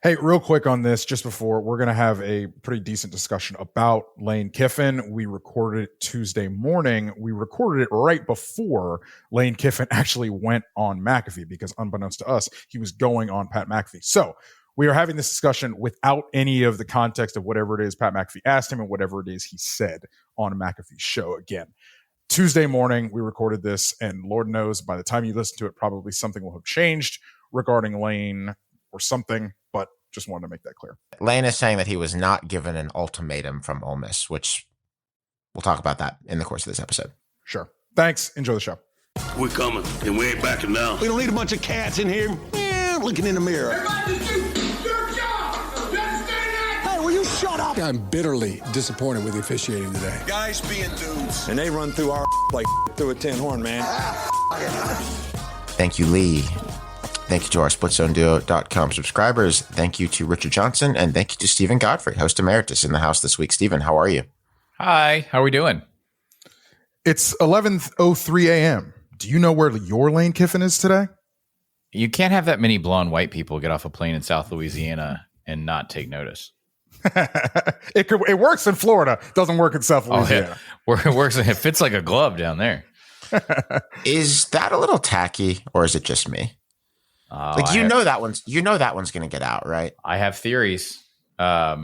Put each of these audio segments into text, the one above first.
Hey, real quick on this, just before we're going to have a pretty decent discussion about Lane Kiffin. We recorded it Tuesday morning. We recorded it right before Lane Kiffin actually went on McAfee because unbeknownst to us, he was going on Pat McAfee. So we are having this discussion without any of the context of whatever it is Pat McAfee asked him and whatever it is he said on McAfee's show. Again, Tuesday morning, we recorded this, and Lord knows by the time you listen to it, probably something will have changed regarding Lane or something, but just wanted to make that clear. Lane is saying that he was not given an ultimatum from Ole Miss, which we'll talk about that in the course of this episode. Sure. Thanks. Enjoy the show. We're coming, and we ain't backing down. We don't need a bunch of cats in here looking in the mirror. Everybody just do your job. You understand that? Hey, will you shut up? I'm bitterly disappointed with the officiating today. Guys being dudes. And they run through our like through a tin horn, man. Thank you, Lee. Thank you to our SplitZoneDuo.com subscribers. Thank you to Richard Johnson, and thank you to Stephen Godfrey, host emeritus in the house this week. Stephen, how are you? Hi, how are we doing? It's 11:03 a.m. Do you know where your Lane Kiffin is today? You can't have that many blonde white people get off a plane in South Louisiana and not take notice. It works in Florida. Doesn't work in South Louisiana. It works. It fits like a glove down there. Is that a little tacky, or is it just me? That one's going to get out, right? I have theories. I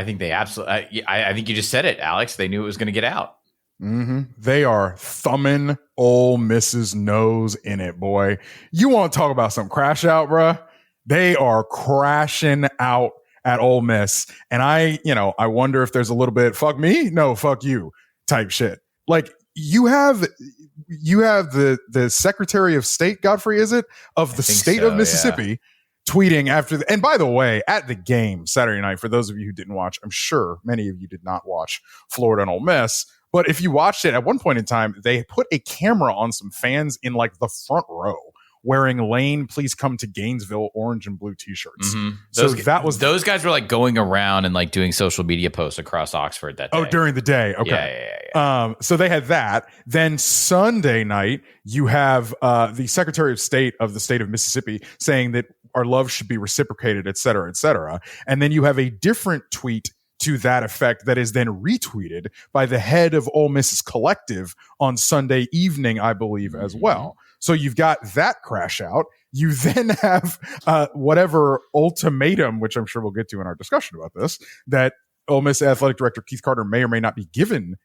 think they absolutely. I think you just said it, Alex. They knew it was going to get out. Mm-hmm. They are thumbing Ole Miss's nose in it, boy. You want to talk about some crash out, bruh? They are crashing out at Ole Miss, and I wonder if there's a little bit fuck me, no fuck you type shit. Like you have the Secretary of State, Godfrey, is it, of the state of Mississippi, tweeting after and by the way, at the game Saturday night, for those of you who didn't watch, I'm sure many of you did not watch Florida and Ole Miss, but if you watched it, at one point in time, they put a camera on some fans in like the front row wearing Lane, please come to Gainesville orange and blue t-shirts. Mm-hmm. So those guys were like going around and like doing social media posts across Oxford that day. Oh, during the day. Okay. Yeah. So they had that. Then Sunday night, you have the Secretary of State of the state of Mississippi saying that our love should be reciprocated, et cetera, et cetera. And then you have a different tweet to that effect that is then retweeted by the head of Ole Miss's collective on Sunday evening, I believe, as well. So you've got that crash out. You then have whatever ultimatum, which I'm sure we'll get to in our discussion about this, that Ole Miss athletic director Keith Carter may or may not be giving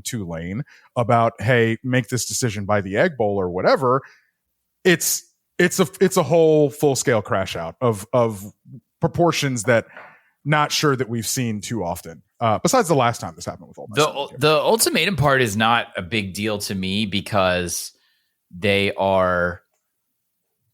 to Lane about, hey, make this decision by the Egg Bowl or whatever. It's a whole full scale crash out of proportions that not sure that we've seen too often. Besides the last time this happened with Ole Miss. The ultimatum part is not a big deal to me because they are,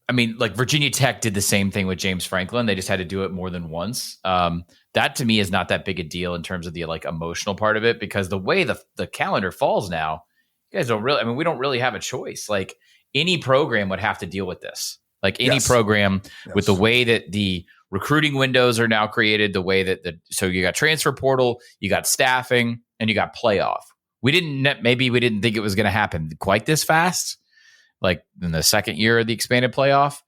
I mean, like Virginia Tech did the same thing with James Franklin. They just had to do it more than once. That to me is not that big a deal in terms of the like emotional part of it, because the way the calendar falls now, you guys don't really, I mean, we don't really have a choice. Like any program would have to deal with this. Like any program with the way that the recruiting windows are now created, the way that so you got transfer portal, you got staffing, and you got playoff. Maybe we didn't think it was going to happen quite this fast, like in the second year of the expanded playoff.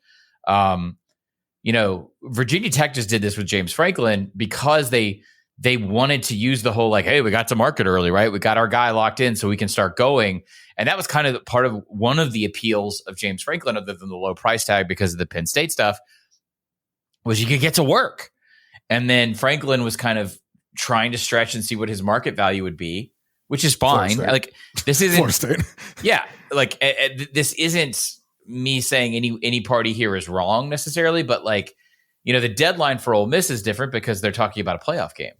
Virginia Tech just did this with James Franklin because they wanted to use the whole like, hey, we got to market early, right? We got our guy locked in so we can start going. And that was kind of part of one of the appeals of James Franklin, other than the low price tag because of the Penn State stuff, was you could get to work. And then Franklin was kind of trying to stretch and see what his market value would be, which is fine. Like this isn't Florida State. Yeah. Like this isn't me saying any party here is wrong necessarily, but like, the deadline for Ole Miss is different because they're talking about a playoff game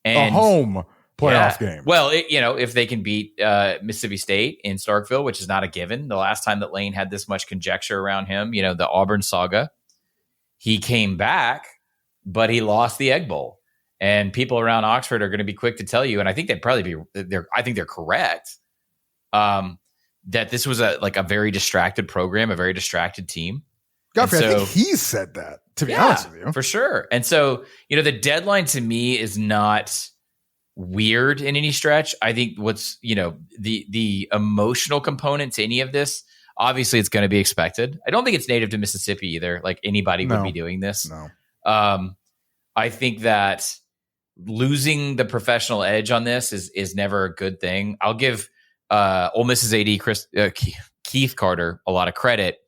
and a home playoff game. Well, if they can beat Mississippi State in Starkville, which is not a given. The last time that Lane had this much conjecture around him, the Auburn saga, he came back, but he lost the Egg Bowl. And people around Oxford are going to be quick to tell you, and I think I think they're correct, that this was a very distracted program, a very distracted team. Godfrey, I think he said that, to be honest with you. For sure. And so, the deadline to me is not weird in any stretch. I think what's, the emotional component to any of this, obviously it's going to be expected. I don't think it's native to Mississippi either. Like anybody would be doing this. No. I think that losing the professional edge on this is never a good thing. I'll give Ole Miss's AD Keith Carter a lot of credit.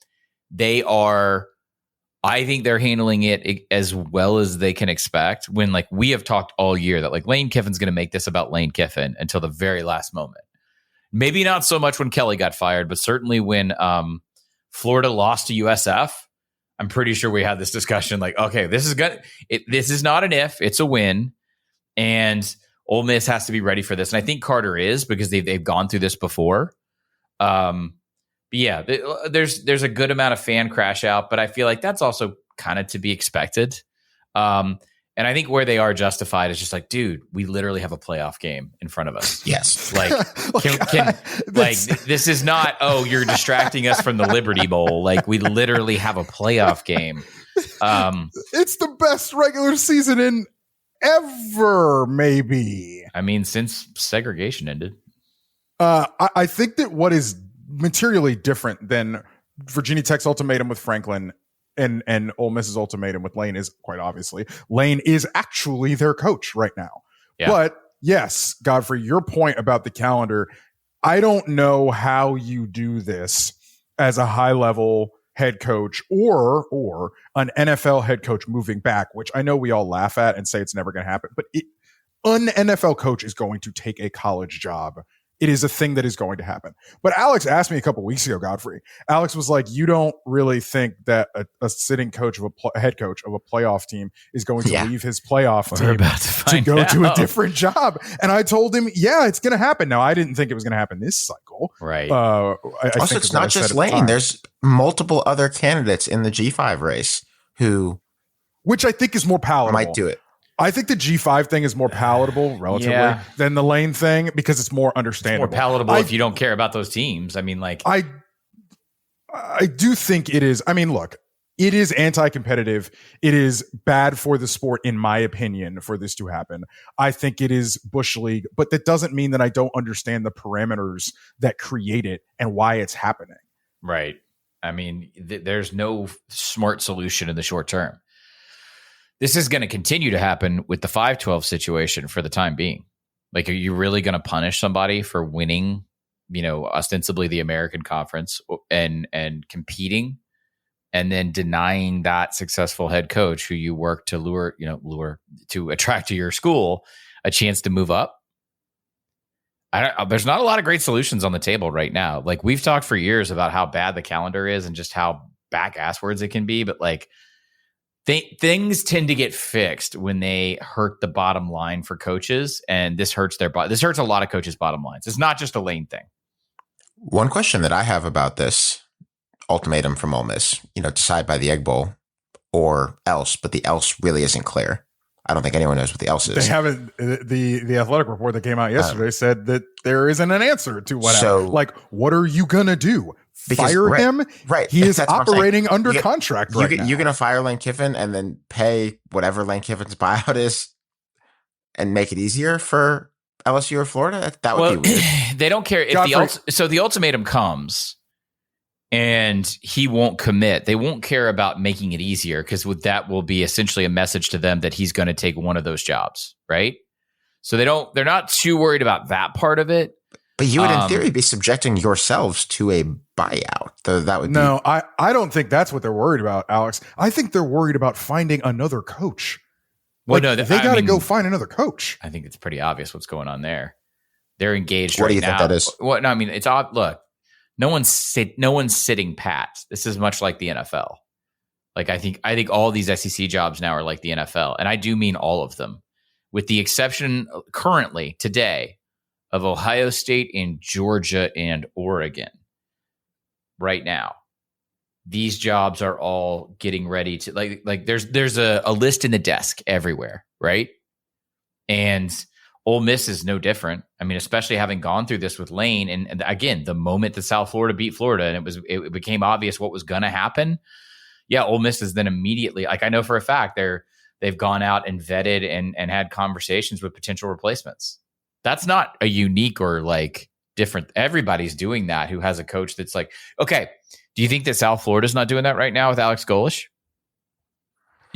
I think they're handling it as well as they can expect, when like we have talked all year that like Lane Kiffin's going to make this about Lane Kiffin until the very last moment. Maybe not so much when Kelly got fired, but certainly when Florida lost to USF, I'm pretty sure we had this discussion like, okay, this is not an if, it's a win. And Ole Miss has to be ready for this. And I think Carter is, because they've gone through this before. But yeah, there's a good amount of fan crash out, but I feel like that's also kind of to be expected. And I think where they are justified is just like, dude, we literally have a playoff game in front of us. Yes. Like, this is not, oh, you're distracting us from the Liberty Bowl. Like, we literally have a playoff game. It's the best regular season in ever, maybe. I mean, since segregation ended. I think that what is materially different than Virginia Tech's ultimatum with Franklin and Ole Miss's ultimatum with Lane is, quite obviously, Lane is actually their coach right now. Yeah. But yes, Godfrey, your point about the calendar, I don't know how you do this as a high level head coach or an NFL head coach moving back, which I know we all laugh at and say it's never going to happen, but an NFL coach is going to take a college job. It is a thing that is going to happen. But Alex asked me a couple weeks ago, Godfrey. Alex was like, you don't really think that a sitting coach of a head coach of a playoff team is going to leave his playoff team to go to a different job? And I told him, yeah, it's going to happen. Now, I didn't think it was going to happen this cycle. Right. Also, it's not just Lane. There's multiple other candidates in the G5 race which I think is more palatable. Might do it. I think the G5 thing is more palatable relatively than the Lane thing, because it's more understandable. It's more palatable if you don't care about those teams. I mean, like, I do think it is. I mean, look, it is anti-competitive. It is bad for the sport, in my opinion, for this to happen. I think it is Bush League, but that doesn't mean that I don't understand the parameters that create it and why it's happening. Right. I mean, there's no smart solution in the short term. This is going to continue to happen with the 5-12 situation for the time being. Like, are you really going to punish somebody for winning, ostensibly the American Conference and competing, and then denying that successful head coach who you work to lure to attract to your school a chance to move up? There's not a lot of great solutions on the table right now. Like, we've talked for years about how bad the calendar is and just how back-asswards it can be, but like, things tend to get fixed when they hurt the bottom line for coaches, and this hurts this hurts a lot of coaches' bottom lines. It's not just a Lane thing. One question that I have about this ultimatum from Ole Miss, decide by the Egg Bowl or else, but the else really isn't clear. I don't think anyone knows what the else is. They haven't. The athletic report that came out yesterday said that there isn't an answer to what happened. Like, what are you gonna do? Fire him? Right. He is operating under contract right now. You're going to fire Lane Kiffin and then pay whatever Lane Kiffin's buyout is and make it easier for LSU or Florida? That would be weird. They don't care if the ultimatum comes and he won't commit. They won't care about making it easier, because that will be essentially a message to them that he's going to take one of those jobs, right? So they're not too worried about that part of it. But you would, in theory, be subjecting yourselves to a buyout. That would no. I don't think that's what they're worried about, Alex. I think they're worried about finding another coach. Well, no, they got to go find another coach. I think it's pretty obvious what's going on there. They're engaged. What do you think that is? Well, no, I mean, it's odd. Look, no one's sitting pat. This is much like the NFL. Like, I think all these SEC jobs now are like the NFL, and I do mean all of them, with the exception currently today of Ohio State and Georgia and Oregon. Right now, these jobs are all getting ready to like there's a list in the desk everywhere, right? And Ole Miss is no different. I mean, especially having gone through this with Lane, and again, the moment that South Florida beat Florida and it became obvious what was going to happen. Yeah, Ole Miss is then immediately, like, I know for a fact they've gone out and vetted and had conversations with potential replacements. That's not a unique or like different. Everybody's doing that who has a coach that's like, okay, do you think that South Florida's not doing that right now with Alex Golesh?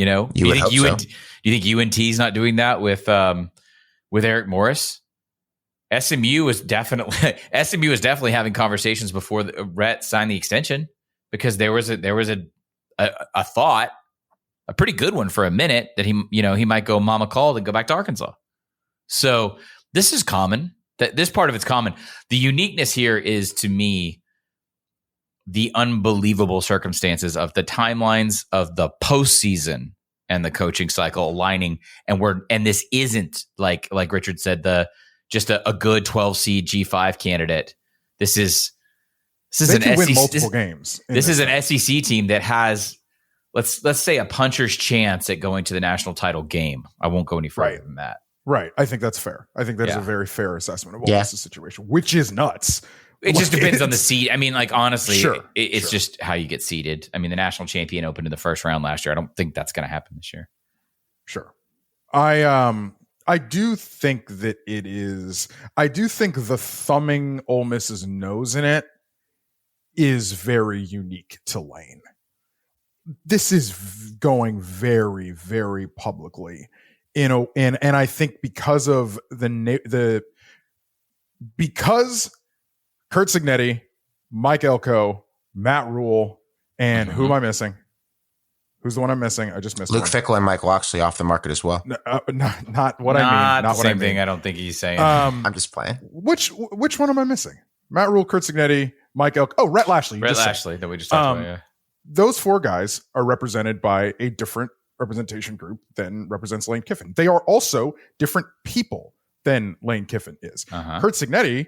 You know, You would hope so. Do you think UNT's not doing that with Eric Morris? SMU was definitely having conversations before Rhett signed the extension, because there was a thought, a pretty good one for a minute, that he might go mama called and go back to Arkansas. So this is common. This part of it's common. The uniqueness here is, to me, the unbelievable circumstances of the timelines of the postseason and the coaching cycle aligning, and this isn't like Richard said, just a good 12 seed G5 candidate. This is an SEC, win multiple games. This is an SEC team that has, let's say, a puncher's chance at going to the national title game. I won't go any further than that. Right. I think that's fair. I think that is a very fair assessment of Ole Miss's situation, which is nuts. It just depends on the seed. I mean, like, honestly, it's sure. just how you get seeded. I mean, the national champion opened in the first round last year. I don't think that's going to happen this year. Sure. I do think that it is. I do think the thumbing Ole Miss's nose in it is very unique to Lane. This is going very, very publicly, and I think because of because Curt Cignetti, Mike Elko, Matt Rule, and who am I missing? Who's the one I'm missing? I just missed Luke one. Fickell and Mike Locksley off the market as well. Not what I mean. Not the what I same mean. thing. I don't think he's saying. I'm just playing. Which one am I missing? Matt Rule, Curt Cignetti, Mike Elk. Oh, Rhett Lashley. Rhett Lashley that we just talked about. Yeah. Those four guys are represented by a different representation group than represents Lane Kiffin. They are also different people than Lane Kiffin is. Curt Cignetti,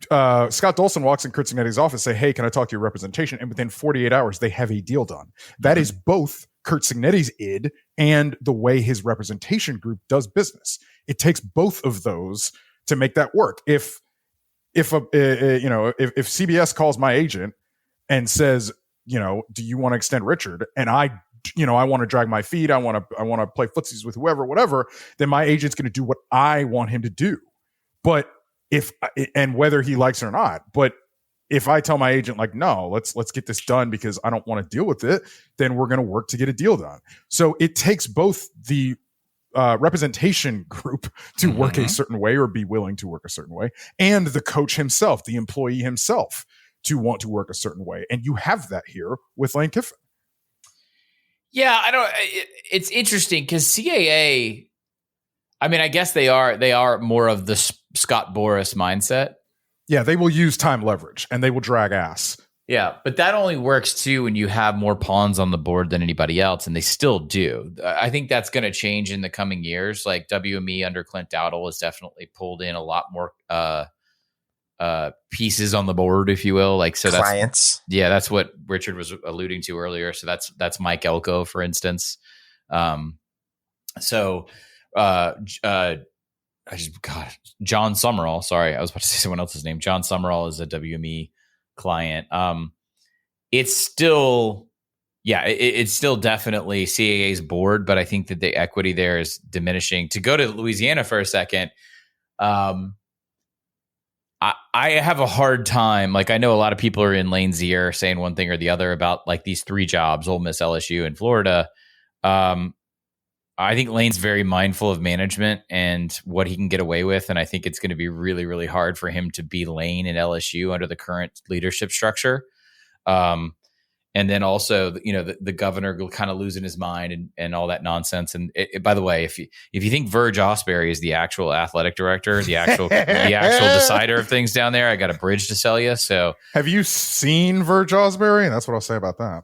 Scott Dolson walks in Curt Cignetti's office, say, "Hey, can I talk to your representation?" And within 48 hours, they have a deal done. That is both Curt Cignetti's id and the way his representation group does business. It takes both of those to make that work. If CBS calls my agent and says, do you want to extend Richard? And I want to drag my feet. I want to play footsies with whoever, whatever. Then my agent's going to do what I want him to do. But and whether he likes it or not, but if I tell my agent, like, no, let's get this done because I don't want to deal with it, then we're going to work to get a deal done. So it takes both the representation group to work a certain way or be willing to work a certain way, and the coach himself, the employee himself, to want to work a certain way. And you have that here with Lane Kiffin. Yeah, it's interesting because CAA, I mean, I guess they are more of the Scott Boras mindset. Yeah, they will use time leverage and they will drag ass. Yeah, but that only works too when you have more pawns on the board than anybody else, and they still do. I think that's going to change in the coming years. Like WME under Clint Dowdle has definitely pulled in a lot more pieces on the board, if you will. Like, so that's clients. Yeah, that's what Richard was alluding to earlier. So that's Mike Elko, for instance. John Summerall. Sorry, I was about to say someone else's name. John Summerall is a WME client. It's still definitely CAA's board, but I think that the equity there is diminishing. To go to Louisiana for a second, I have a hard time. Like, I know a lot of people are in Lane's ear saying one thing or the other about like these three jobs, Ole Miss, LSU, and Florida. I think Lane's very mindful of management and what he can get away with. And I think it's going to be really, really hard for him to be Lane and LSU under the current leadership structure. And then also, the governor will kind of losing his mind and all that nonsense. And by the way, if you think Verge Osberry is the actual athletic director, the actual decider of things down there, I got a bridge to sell you. So have you seen Verge Osberry? And that's what I'll say about that.